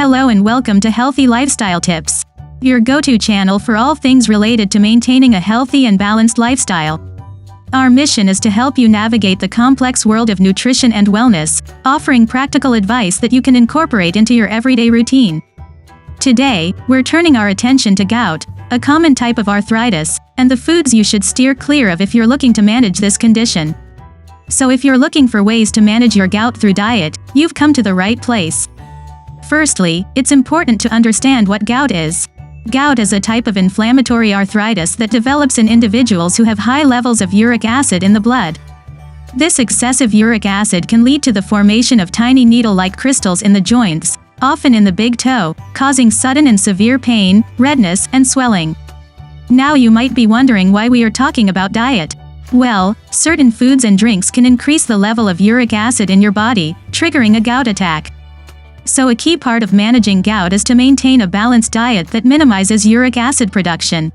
Hello and welcome to Healthy Lifestyle Tips, your go-to channel for all things related to maintaining a healthy and balanced lifestyle. Our mission is to help you navigate the complex world of nutrition and wellness, offering practical advice that you can incorporate into your everyday routine. Today, we're turning our attention to gout, a common type of arthritis, and the foods you should steer clear of if you're looking to manage this condition. So if you're looking for ways to manage your gout through diet, you've come to the right place. Firstly, it's important to understand what gout is. Gout is a type of inflammatory arthritis that develops in individuals who have high levels of uric acid in the blood. This excessive uric acid can lead to the formation of tiny needle-like crystals in the joints, often in the big toe, causing sudden and severe pain, redness, and swelling. Now you might be wondering why we are talking about diet. Well, certain foods and drinks can increase the level of uric acid in your body, triggering a gout attack. So a key part of managing gout is to maintain a balanced diet that minimizes uric acid production.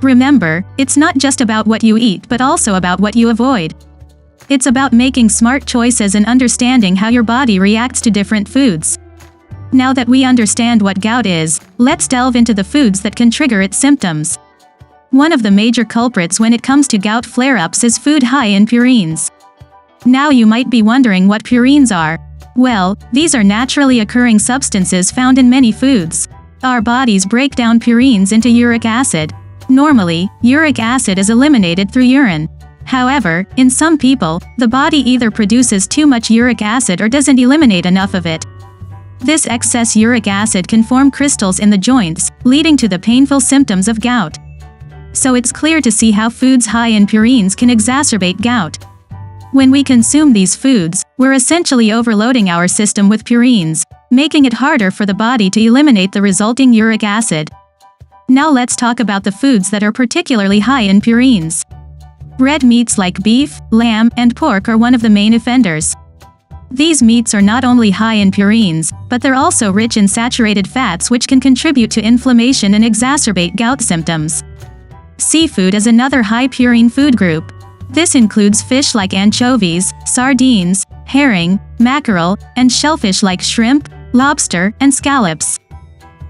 Remember, it's not just about what you eat but also about what you avoid. It's about making smart choices and understanding how your body reacts to different foods. Now that we understand what gout is, let's delve into the foods that can trigger its symptoms. One of the major culprits when it comes to gout flare-ups is food high in purines. Now you might be wondering what purines are. Well, these are naturally occurring substances found in many foods. Our bodies break down purines into uric acid. Normally, uric acid is eliminated through urine. However, in some people, the body either produces too much uric acid or doesn't eliminate enough of it. This excess uric acid can form crystals in the joints, leading to the painful symptoms of gout. So it's clear to see how foods high in purines can exacerbate gout. When we consume these foods, we're essentially overloading our system with purines, making it harder for the body to eliminate the resulting uric acid. Now let's talk about the foods that are particularly high in purines. Red meats like beef, lamb, and pork are one of the main offenders. These meats are not only high in purines, but they're also rich in saturated fats which can contribute to inflammation and exacerbate gout symptoms. Seafood is another high purine food group. This includes fish like anchovies, sardines, herring, mackerel, and shellfish like shrimp, lobster, and scallops.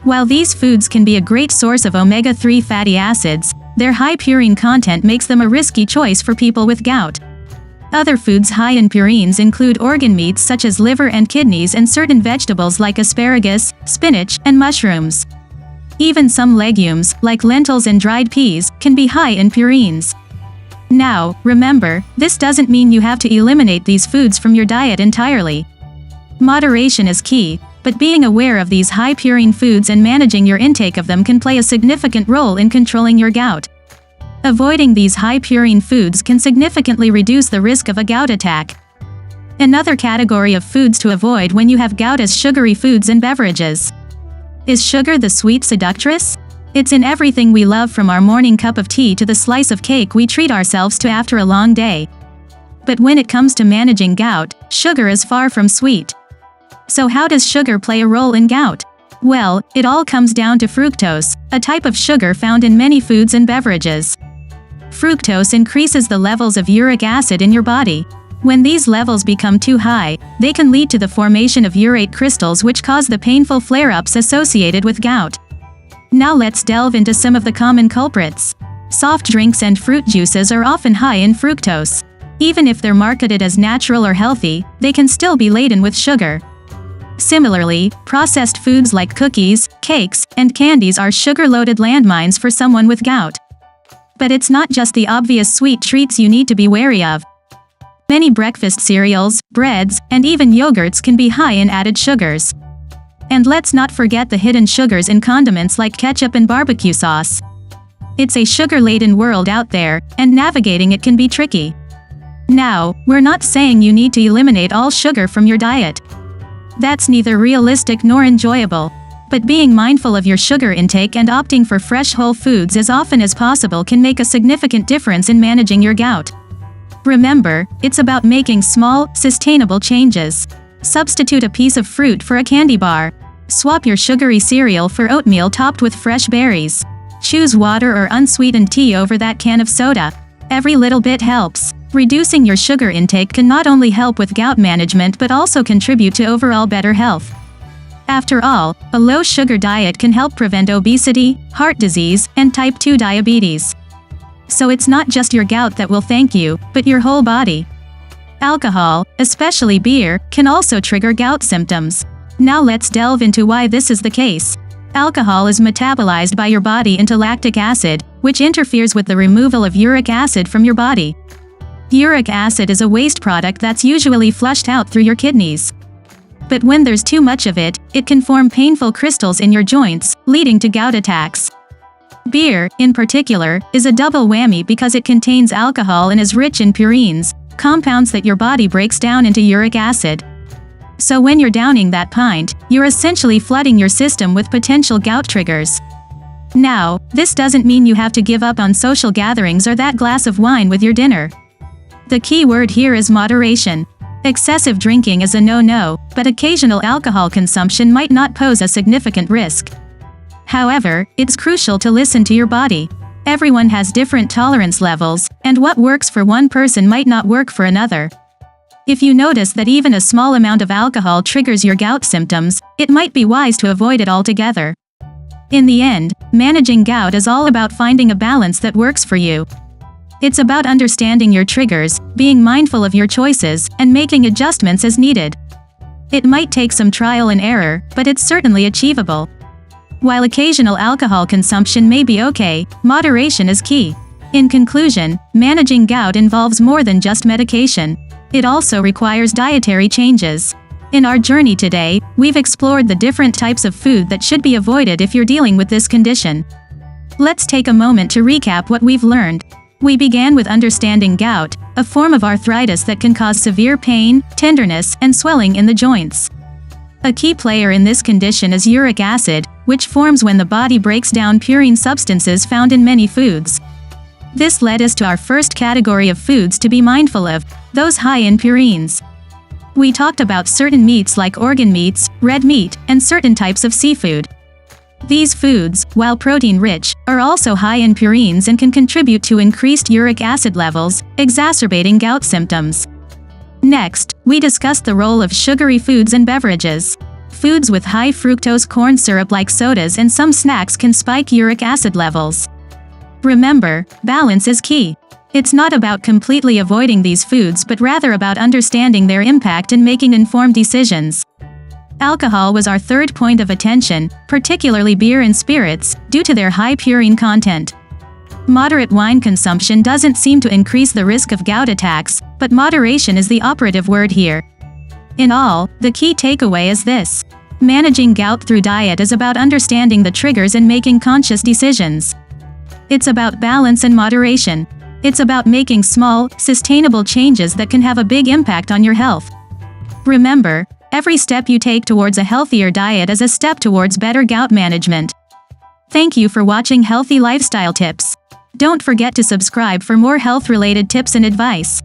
While these foods can be a great source of omega-3 fatty acids, their high purine content makes them a risky choice for people with gout. Other foods high in purines include organ meats such as liver and kidneys and certain vegetables like asparagus, spinach, and mushrooms. Even some legumes, like lentils and dried peas, can be high in purines. Now, remember, this doesn't mean you have to eliminate these foods from your diet entirely. Moderation is key, but being aware of these high purine foods and managing your intake of them can play a significant role in controlling your gout. Avoiding these high purine foods can significantly reduce the risk of a gout attack. Another category of foods to avoid when you have gout is sugary foods and beverages. Is sugar the sweet seductress? It's in everything we love, from our morning cup of tea to the slice of cake we treat ourselves to after a long day. But when it comes to managing gout, sugar is far from sweet. So how does sugar play a role in gout? Well, it all comes down to fructose, a type of sugar found in many foods and beverages. Fructose increases the levels of uric acid in your body. When these levels become too high, they can lead to the formation of urate crystals which cause the painful flare-ups associated with gout. Now let's delve into some of the common culprits. Soft drinks and fruit juices are often high in fructose. Even if they're marketed as natural or healthy, they can still be laden with sugar. Similarly, processed foods like cookies, cakes, and candies are sugar-loaded landmines for someone with gout. But it's not just the obvious sweet treats you need to be wary of. Many breakfast cereals, breads, and even yogurts can be high in added sugars. And let's not forget the hidden sugars in condiments like ketchup and barbecue sauce. It's a sugar-laden world out there, and navigating it can be tricky. Now, we're not saying you need to eliminate all sugar from your diet. That's neither realistic nor enjoyable. But being mindful of your sugar intake and opting for fresh whole foods as often as possible can make a significant difference in managing your gout. Remember, it's about making small, sustainable changes. Substitute a piece of fruit for a candy bar. Swap your sugary cereal for oatmeal topped with fresh berries. Choose water or unsweetened tea over that can of soda. Every little bit helps. Reducing your sugar intake can not only help with gout management but also contribute to overall better health. After all, a low-sugar diet can help prevent obesity, heart disease, and type 2 diabetes. So it's not just your gout that will thank you, but your whole body. Alcohol, especially beer, can also trigger gout symptoms. Now let's delve into why this is the case. Alcohol is metabolized by your body into lactic acid, which interferes with the removal of uric acid from your body. Uric acid is a waste product that's usually flushed out through your kidneys. But when there's too much of it, it can form painful crystals in your joints, leading to gout attacks. Beer, in particular, is a double whammy because it contains alcohol and is rich in purines, compounds that your body breaks down into uric acid. So when you're downing that pint, you're essentially flooding your system with potential gout triggers. Now, this doesn't mean you have to give up on social gatherings or that glass of wine with your dinner. The key word here is moderation. Excessive drinking is a no-no, but occasional alcohol consumption might not pose a significant risk. However, it's crucial to listen to your body. Everyone has different tolerance levels, and what works for one person might not work for another. If you notice that even a small amount of alcohol triggers your gout symptoms, it might be wise to avoid it altogether. In the end, managing gout is all about finding a balance that works for you. It's about understanding your triggers, being mindful of your choices, and making adjustments as needed. It might take some trial and error, but it's certainly achievable. While occasional alcohol consumption may be okay, moderation is key. In conclusion, managing gout involves more than just medication. It also requires dietary changes. In our journey today, we've explored the different types of food that should be avoided if you're dealing with this condition. Let's take a moment to recap what we've learned. We began with understanding gout, a form of arthritis that can cause severe pain, tenderness, and swelling in the joints. A key player in this condition is uric acid, which forms when the body breaks down purine substances found in many foods. This led us to our first category of foods to be mindful of, those high in purines. We talked about certain meats like organ meats, red meat, and certain types of seafood. These foods, while protein-rich, are also high in purines and can contribute to increased uric acid levels, exacerbating gout symptoms. Next, we discussed the role of sugary foods and beverages. Foods with high fructose corn syrup like sodas and some snacks can spike uric acid levels. Remember, balance is key. It's not about completely avoiding these foods but rather about understanding their impact and making informed decisions. Alcohol was our third point of attention, particularly beer and spirits, due to their high purine content. Moderate wine consumption doesn't seem to increase the risk of gout attacks, but moderation is the operative word here. In all, the key takeaway is this. Managing gout through diet is about understanding the triggers and making conscious decisions. It's about balance and moderation. It's about making small, sustainable changes that can have a big impact on your health. Remember, every step you take towards a healthier diet is a step towards better gout management. Thank you for watching Healthy Lifestyle Tips. Don't forget to subscribe for more health-related tips and advice.